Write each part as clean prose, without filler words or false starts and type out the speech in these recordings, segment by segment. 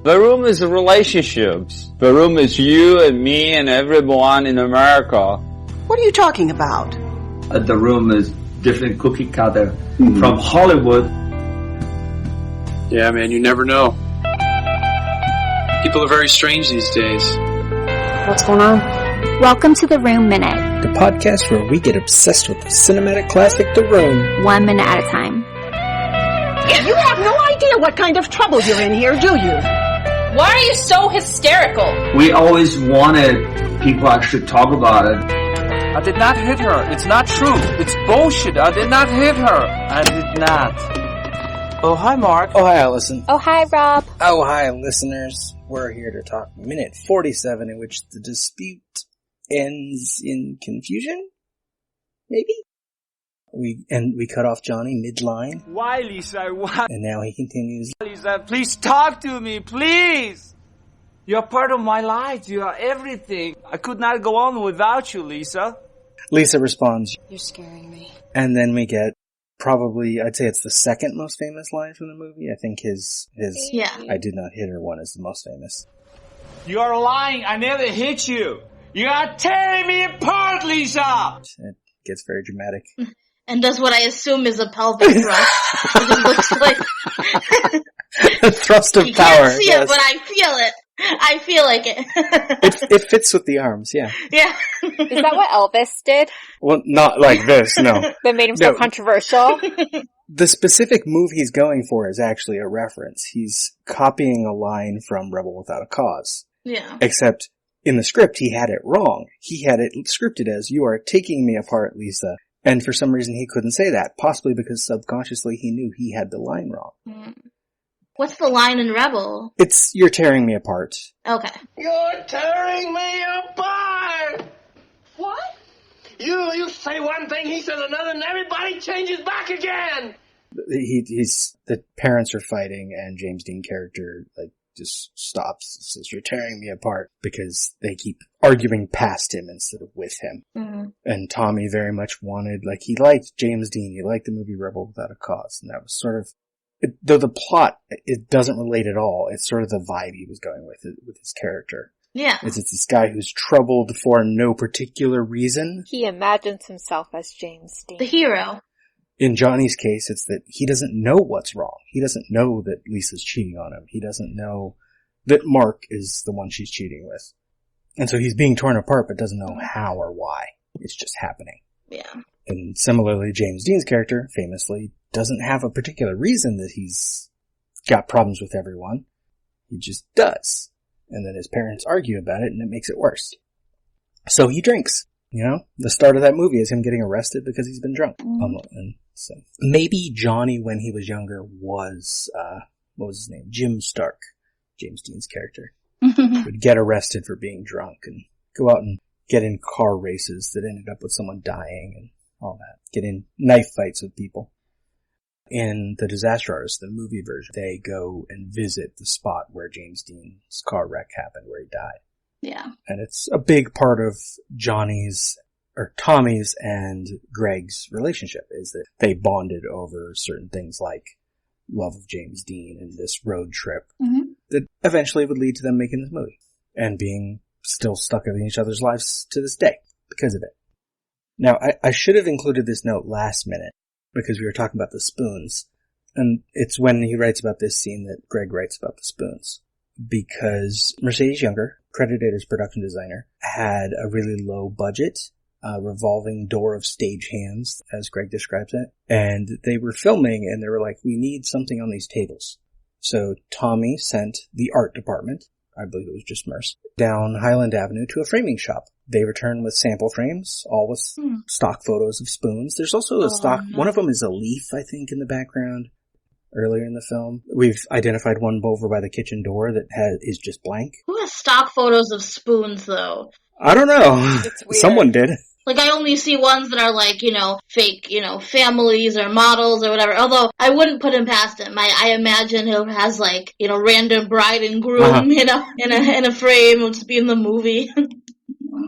The room is relationships. The room is you and me and everyone in America. What are you talking about? The room is different cookie cutter from Hollywood. Yeah, man, you never know. People are very strange these days. What's going on? Welcome to The Room Minute. The podcast where we get obsessed with the cinematic classic The Room. 1 minute at a time. Yeah, you have no idea what kind of trouble you're in here, do you? Why are you so hysterical? We always wanted people actually talk about it. I did not hit her. It's not true. It's bullshit. I did not hit her. I did not. Oh, hi, Mark. Oh, hi, Allison. Oh, hi, Rob. Oh, hi, listeners. We're here to talk minute 47, in which the dispute ends in confusion? Maybe? We cut off Johnny mid-line. Why, Lisa? Why? And now he continues. Lisa, please talk to me, please. You're part of my life. You are everything. I could not go on without you, Lisa. Lisa responds. You're scaring me. And then we get probably, I'd say it's the second most famous line from the movie. I think his I did not hit her one is the most famous. You are lying. I never hit you. You are tearing me apart, Lisa. It gets very dramatic. And does what I assume is a pelvic thrust. It looks like a thrust of you power. Can't see it, but I feel it. I feel like it. It fits with the arms, yeah. Yeah. Is that what Elvis did? Well, not like this, no. That made him so controversial? The specific move he's going for is actually a reference. He's copying a line from Rebel Without a Cause. Yeah. Except in the script, he had it wrong. He had it scripted as, "You are taking me apart, Lisa." And for some reason he couldn't say that, possibly because subconsciously he knew he had the line wrong. What's the line in Rebel? It's, "You're tearing me apart." Okay. You're tearing me apart! What? You say one thing, he says another, and everybody changes back again! The parents are fighting, and James Dean character, just stops and says, "You're tearing me apart," because they keep arguing past him instead of with him. Mm-hmm. And Tommy very much wanted, he liked James Dean, he liked the movie Rebel Without a Cause, and that was sort of, though the plot, it doesn't relate at all, it's sort of the vibe he was going with his character. Yeah. It's this guy who's troubled for no particular reason. He imagines himself as James Dean. The hero. In Johnny's case, it's that he doesn't know what's wrong. He doesn't know that Lisa's cheating on him. He doesn't know that Mark is the one she's cheating with. And so he's being torn apart, but doesn't know how or why. It's just happening. Yeah. And similarly, James Dean's character, famously, doesn't have a particular reason that he's got problems with everyone. He just does. And then his parents argue about it, and it makes it worse. So he drinks. The start of that movie is him getting arrested because he's been drunk. And so maybe Johnny, when he was younger, was, what was his name? Jim Stark, James Dean's character. Would get arrested for being drunk and go out and get in car races that ended up with someone dying and all that. Get in knife fights with people. In The Disaster Artist, the movie version, they go and visit the spot where James Dean's car wreck happened, where he died. Yeah. And it's a big part of Tommy's and Greg's relationship, is that they bonded over certain things like love of James Dean and this road trip that eventually would lead to them making this movie and being still stuck in each other's lives to this day because of it. Now, I should have included this note last minute because we were talking about the spoons, and it's when he writes about this scene that Greg writes about the spoons. Because Mercedes Younger, credited as production designer, had a really low budget, revolving door of stage hands, as Greg describes it. And they were filming, and they were like, "We need something on these tables." So Tommy sent the art department, I believe it was just Merce, down Highland Avenue to a framing shop. They returned with sample frames, all with stock photos of spoons. There's also one of them is a leaf, I think, in the background. Earlier in the film, we've identified one over by the kitchen door that is just blank. Who has stock photos of spoons, though? I don't know. Someone did. I only see ones that are fake, families or models or whatever. Although I wouldn't put him past him. I imagine he has random bride and groom, in a frame, which would be in the movie.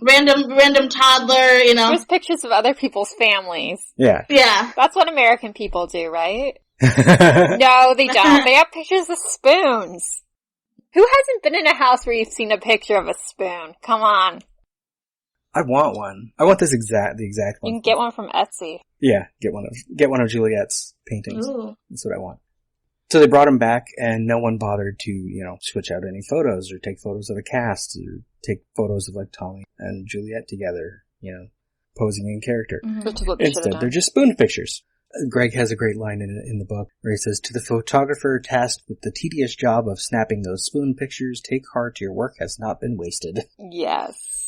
random toddler, There's pictures of other people's families. Yeah. Yeah. That's what American people do, right? No, they don't. They have pictures of spoons. Who hasn't been in a house where you've seen a picture of a spoon? Come on. I want one. I want the exact one. You can get one from Etsy. Yeah, get one of Juliet's paintings. Ooh. That's what I want. So they brought him back, and no one bothered to, switch out any photos or take photos of the cast or take photos of like Tommy and Juliet together, posing in character. Which is what they should have Instead, done. they're just spoon pictures. Greg has a great line in the book where he says, "To the photographer tasked with the tedious job of snapping those spoon pictures, take heart, your work has not been wasted." Yes.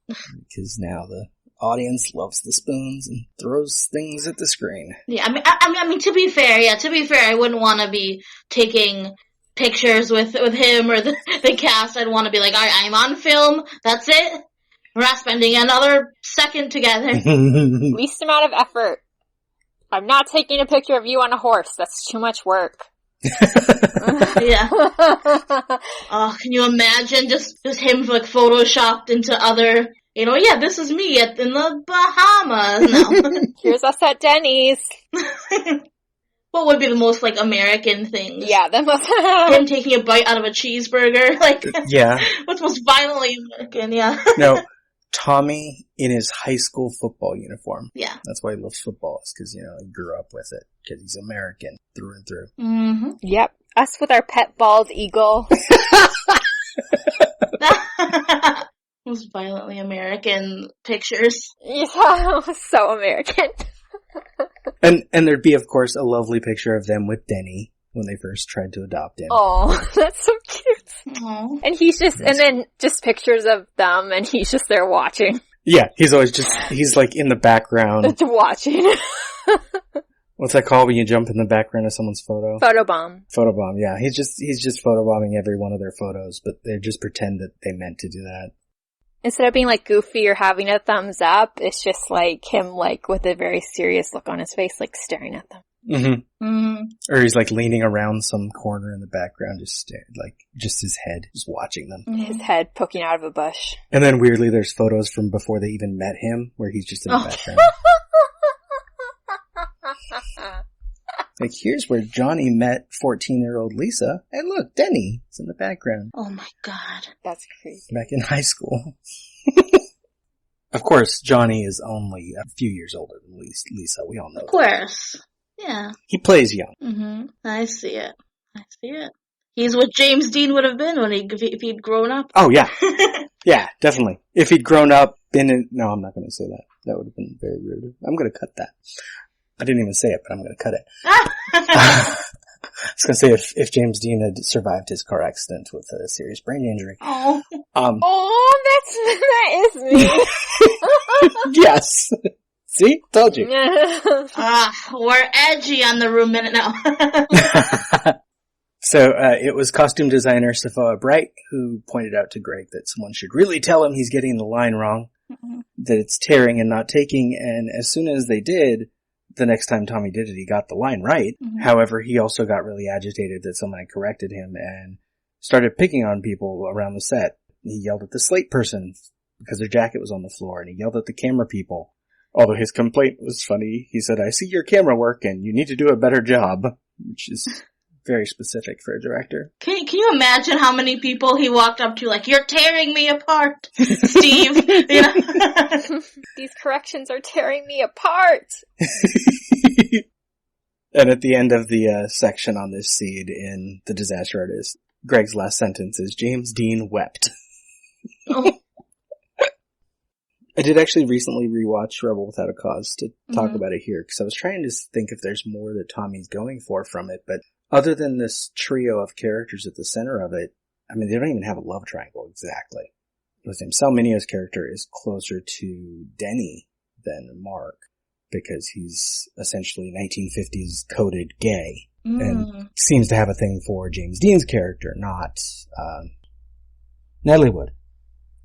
Because now the audience loves the spoons and throws things at the screen. Yeah, I mean, to be fair, I wouldn't want to be taking pictures with him or the cast. I'd want to be like, all right, I'm on film. That's it. We're not spending another second together. Least amount of effort. I'm not taking a picture of you on a horse. That's too much work. Yeah. Oh, can you imagine just him like photoshopped into other, this is me in the Bahamas. No. Here's us at Denny's. What would be the most like American thing? Yeah, that must him taking a bite out of a cheeseburger. Like, yeah. What's most violently American? Yeah. No, Tommy in his high school football uniform. Yeah. That's why he loves football, is because, he grew up with it. Because he's American through and through. Mm-hmm. Yep. Us with our pet bald eagle. Most violently American pictures. Yeah, so American. And there'd be, of course, a lovely picture of them with Denny when they first tried to adopt him. Oh, that's so cute. Aww. And and then just pictures of them, and he's just there watching. Yeah, he's like in the background. Just watching. What's that called when you jump in the background of someone's photo? Photobomb. Photobomb, yeah. He's just photobombing every one of their photos, but they just pretend that they meant to do that. Instead of being like goofy or having a thumbs up, it's just like him like with a very serious look on his face, like staring at them. Mm-hmm. Mm-hmm. Or he's like leaning around some corner in the background, just his head, just watching them. His head poking out of a bush. And then weirdly, there's photos from before they even met him, where he's just in the background. Like, here's where Johnny met 14-year-old Lisa. And look, Denny is in the background. Oh my god. That's crazy. Back in high school. Of course, Johnny is only a few years older than Lisa. We all know that. Of course. Yeah. He plays young. Mm-hmm. I see it. He's what James Dean would have been if he'd grown up. Oh, yeah. Yeah, definitely. If he'd grown up, no, I'm not going to say that. That would have been very rude. I'm going to cut that. I didn't even say it, but I'm going to cut it. I was going to say if James Dean had survived his car accident with a serious brain injury. Oh. That is me. Yes. See? Told you. We're edgy on the Room Minute now. So, it was costume designer Safoa Bright who pointed out to Greg that someone should really tell him he's getting the line wrong, that it's tearing and not taking, and as soon as they did, the next time Tommy did it, he got the line right. Mm-hmm. However, he also got really agitated that someone had corrected him and started picking on people around the set. He yelled at the slate person because their jacket was on the floor, and he yelled at the camera people. Although his complaint was funny, he said, "I see your camera work and you need to do a better job," which is very specific for a director. Can you imagine how many people he walked up to like, "You're tearing me apart, Steve." These corrections are tearing me apart. And at the end of the section on this seed in The Disaster Artist, Greg's last sentence is, "James Dean wept." Oh. I did actually recently rewatch Rebel Without a Cause to talk about it here, because I was trying to think if there's more that Tommy's going for from it, but other than this trio of characters at the center of it, I mean, they don't even have a love triangle exactly. With him, Sal Minio's character is closer to Denny than Mark, because he's essentially 1950s coded gay, and seems to have a thing for James Dean's character, not Natalie Wood.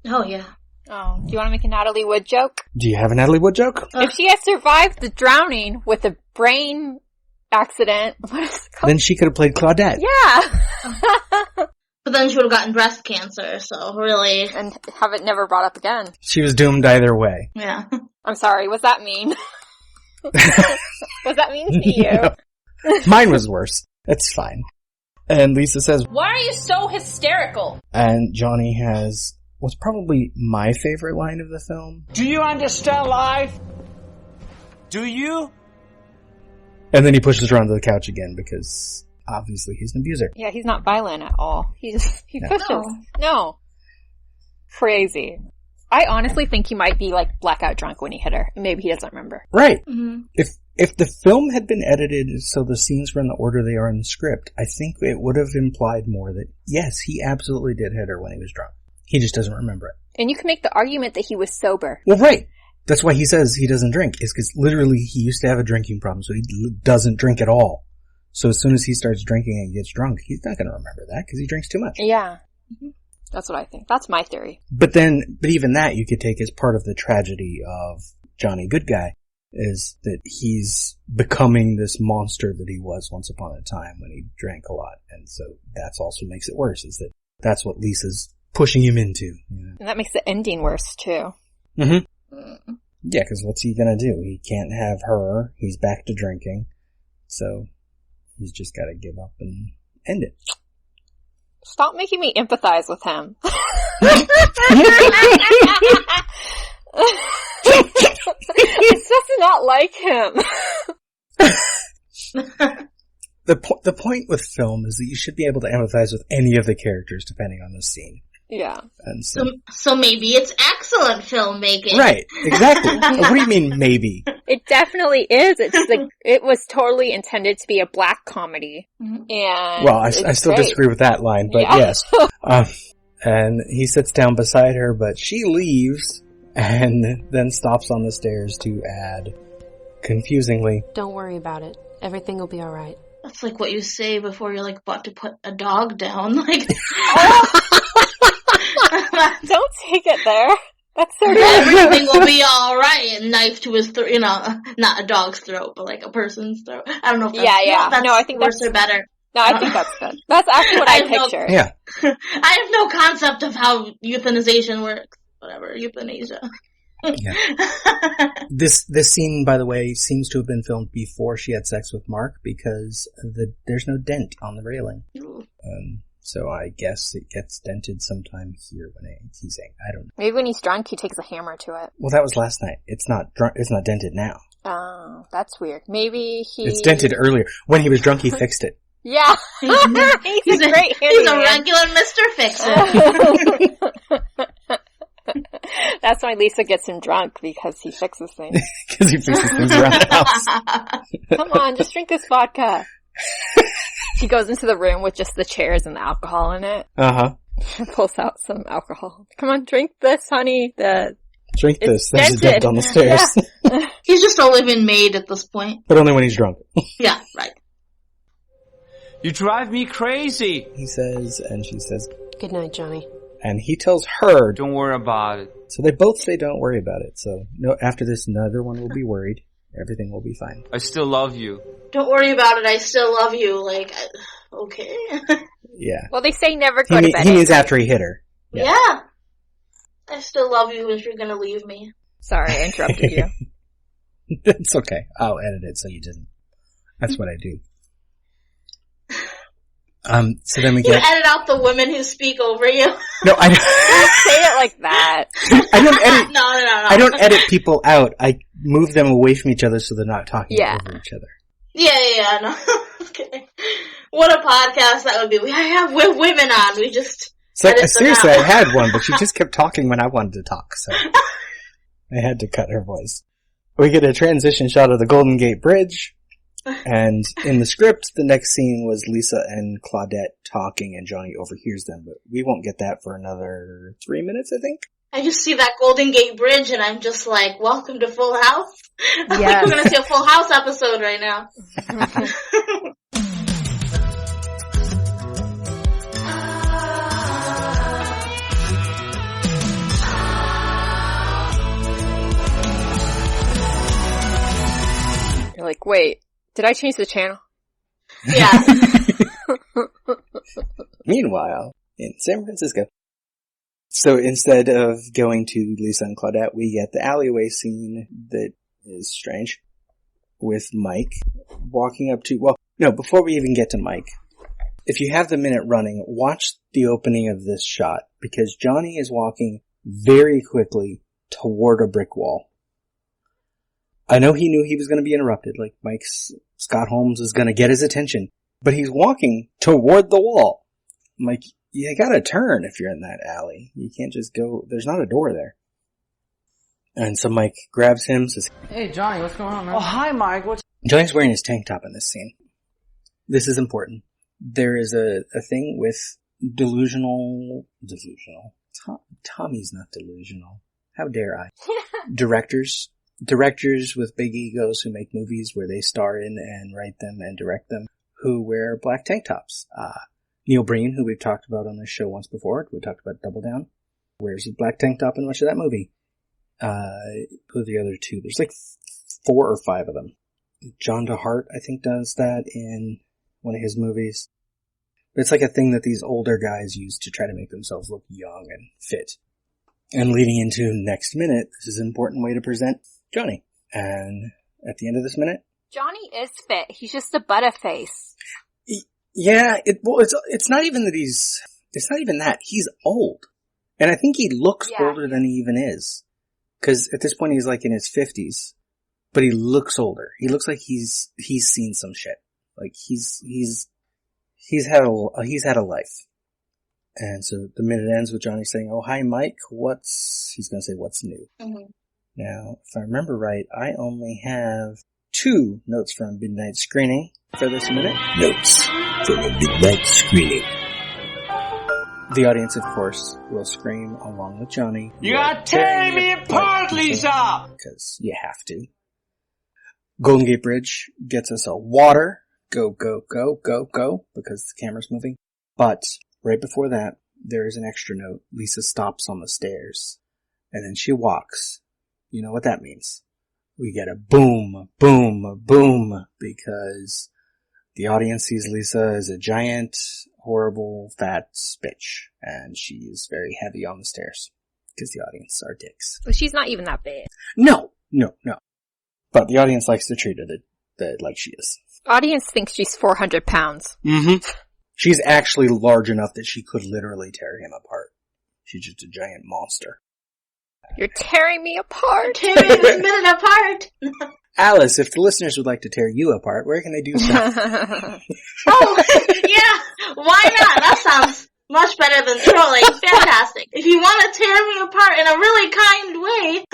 Oh, yeah. Oh, do you want to make a Natalie Wood joke? Do you have a Natalie Wood joke? If she had survived the drowning with a brain accident, what is it called? Then she could have played Claudette. Yeah. But then she would have gotten breast cancer, so really. And have it never brought up again. She was doomed either way. Yeah. I'm sorry, was that mean? Was that mean to you? No. Mine was worse. That's fine. And Lisa says, Why are you so hysterical? and Johnny has what's probably my favorite line of the film. Do you understand life? Do you? And then he pushes her onto the couch again because obviously he's an abuser. Yeah, he's not violent at all. He pushes. No. Crazy. I honestly think he might be like blackout drunk when he hit her. Maybe he doesn't remember. Right. Mm-hmm. If the film had been edited so the scenes were in the order they are in the script, I think it would have implied more that, yes, he absolutely did hit her when he was drunk. He just doesn't remember it. And you can make the argument that he was sober. Well, right. That's why he says he doesn't drink, is because literally he used to have a drinking problem, so he doesn't drink at all. So as soon as he starts drinking and gets drunk, he's not going to remember that because he drinks too much. Yeah. That's what I think. That's my theory. But even that you could take as part of the tragedy of Johnny Good Guy, is that he's becoming this monster that he was once upon a time when he drank a lot. And so that's also makes it worse, is that that's what Lisa's pushing him into. You know? And that makes the ending worse, too. Mm-hmm. Yeah, because what's he gonna do? He can't have her. He's back to drinking. So he's just gotta give up and end it. Stop making me empathize with him. It's just not like him. The point with film is that you should be able to empathize with any of the characters depending on the scene. Yeah. And so maybe it's excellent filmmaking. Right, exactly. What do you mean, maybe? It definitely is. It's like, it was totally intended to be a black comedy. And well, I still disagree with that line, but yes. And he sits down beside her, but she leaves and then stops on the stairs to add, confusingly, "Don't worry about it. Everything will be alright." That's like what you say before you're like about to put a dog down. Like, don't take it there. That's so everything will be alright. And knife to his throat, not a dog's throat, but like a person's throat. I don't know if that's, no, I think worse that's or better. No, I think that's good. That's actually what I pictured. Yeah. I have no concept of how euthanization works. Whatever, euthanasia. Yeah. This scene, by the way, seems to have been filmed before she had sex with Mark because there's no dent on the railing. So I guess it gets dented sometime here when he's saying, I don't know. Maybe when he's drunk, he takes a hammer to it. Well, that was last night. It's not dented now. Oh, that's weird. Maybe It's dented earlier. When he was drunk, he fixed it. Yeah. he's a great handyman. He's a regular Mr. Fixer. That's why Lisa gets him drunk, because he fixes things. Because he fixes things around the house. Come on, just drink this vodka. She goes into the room with just the chairs and the alcohol in it. Uh-huh. Pulls out some alcohol. Come on, drink this, honey. Drink this. There's a dent on the stairs. Yeah. He's just a living maid at this point. But only when he's drunk. Yeah, right. You drive me crazy. He says, and she says, "Good night, Johnny." And he tells her, "Don't worry about it." So they both say don't worry about it. So no, after this, neither one will be worried. Everything will be fine. I still love you. Don't worry about it. I still love you. Like, okay. Yeah. Well, they say never go to bed. He means after he hit her. Yeah. I still love you if you're gonna leave me. Sorry, I interrupted you. It's okay. I'll edit it so you didn't. That's what I do. So then we You get... edit out the women who speak over you. No, I don't... Say it like that. I don't edit... No. I don't edit people out. I move them away from each other so they're not talking over each other. Yeah, no. Okay. What a podcast that would be. I have women on. We just... It's like, seriously, I had one, but she just kept talking when I wanted to talk, so... I had to cut her voice. We get a transition shot of the Golden Gate Bridge. And in the script, the next scene was Lisa and Claudette talking, and Johnny overhears them, but we won't get that for another 3 minutes, I think. I just see that Golden Gate Bridge, and I'm just like, welcome to Full House. Yes. We're going to see a Full House episode right now. You're like, wait, did I change the channel? Yeah. Meanwhile, in San Francisco. So instead of going to Lisa and Claudette, we get the alleyway scene that is strange with Mike walking up to, well, no, before we even get to Mike, If you have the minute running, watch the opening of this shot, because Johnny is walking very quickly toward a brick wall. I know he knew he was going to be interrupted, like Scott Holmes is going to get his attention, but he's walking toward the wall. I'm like, you gotta turn if you're in that alley. You can't just go, there's not a door there. And so Mike grabs him, says, "Hey Johnny, what's going on, man?" Oh, hi Mike. Johnny's wearing his tank top in this scene. This is important. There is a thing with delusional. Tommy's not delusional. How dare I? Directors with big egos who make movies where they star in and write them and direct them, who wear black tank tops. Neil Breen, who we've talked about on this show once before, we talked about Double Down, wears a black tank top in much of that movie. Who are the other two? There's like 4 or 5 of them. John DeHart, I think, does that in one of his movies. But it's like a thing that these older guys use to try to make themselves look young and fit. And leading into next minute, this is an important way to present Johnny. And at the end of this minute, Johnny is fit. He's just a butterface. Yeah, it's not even that it's not even that. He's old. And I think he looks older than he even is. Cause at this point he's like in his 50s. But he looks older. He looks like he's seen some shit. Like he's had a life. And so the minute ends with Johnny saying, "Oh, hi Mike, he's gonna say what's new." Mm-hmm. Now, if I remember right, I only have 2 notes from Midnight Screening for this minute. Notes from a Midnight Screening. The audience, of course, will scream along with Johnny. "You are tearing me apart, Lisa!" Because you have to. Golden Gate Bridge gets us a water. Go, go, go, go, go, because the camera's moving. But right before that, there is an extra note. Lisa stops on the stairs. And then she walks. You know what that means. We get a boom, boom, boom, because the audience sees Lisa as a giant, horrible, fat bitch. And she is very heavy on the stairs. Because the audience are dicks. Well, she's not even that big. No. But the audience likes to treat her like she is. Audience thinks she's 400 pounds. Mm-hmm. She's actually large enough that she could literally tear him apart. She's just a giant monster. You're tearing me apart. Tearing this minute apart. Alice, if the listeners would like to tear you apart, where can they do so? Oh, yeah. Why not? That sounds much better than trolling. Fantastic. If you want to tear me apart in a really kind way,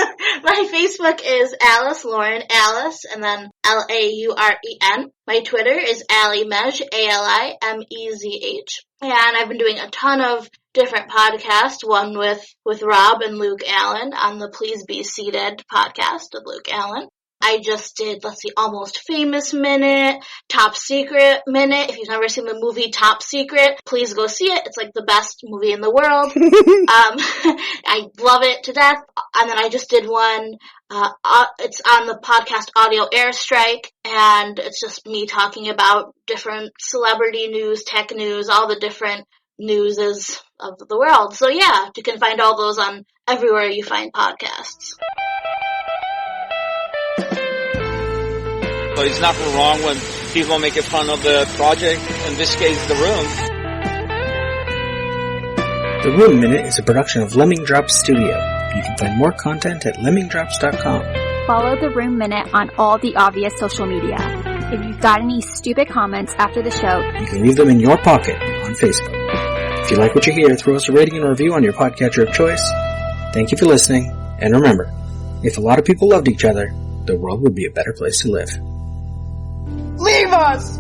my Facebook is Alice Lauren, Alice, and then Lauren. My Twitter is AliMezh, AliMezh. And I've been doing a ton of different podcasts, one with Rob and Luke Allen on the Please Be Seated podcast with Luke Allen. I just did, Almost Famous Minute, Top Secret Minute. If you've never seen the movie Top Secret, please go see it. It's like the best movie in the world. I love it to death. And then I just did one, it's on the podcast Audio Airstrike, and it's just me talking about different celebrity news, tech news, all the different newses of the world. So yeah, you can find all those on everywhere you find podcasts. So it's nothing wrong when people make fun of the project, in this case, The Room. The Room Minute is a production of Lemming Drops Studio. You can find more content at lemmingdrops.com. Follow The Room Minute on all the obvious social media. If you've got any stupid comments after the show, you can leave them in your pocket on Facebook. If you like what you hear, throw us a rating and review on your podcatcher of choice. Thank you for listening, and remember, if a lot of people loved each other, the world would be a better place to live. Leave us!